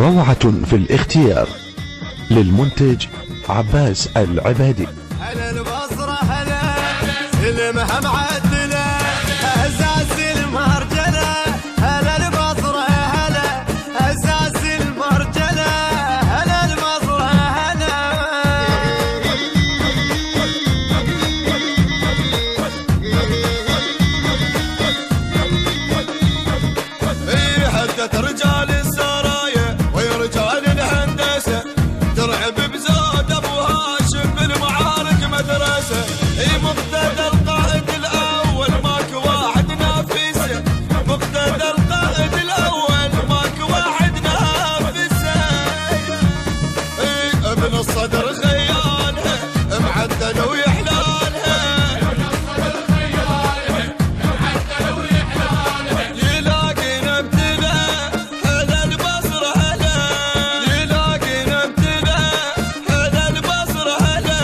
روعة في الاختيار. للمنتج عباس العبادي. هلا البصرة هلا سلمها معدلة هزاز المرجلة. هلا البصرة هلا هزاز المرجلة. هلا البصرة هلا اي حدة رجال السرايا ورجال الهندسة ترعب بزود ابو هاشم بالمعارك مدرسة. اي مقتدى القائد الاول ماكو واحد نافسه. مقتدى القائد الاول ماكو واحد نافسه. اي ابن الصدر خيالها معدل ويحلالها. يلاقينا ابتدى هذا البصرة هلا. يلاقينا ابتدى هذا البصرة هلا.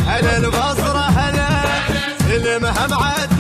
هلا البصرة هلا سلمها معدلة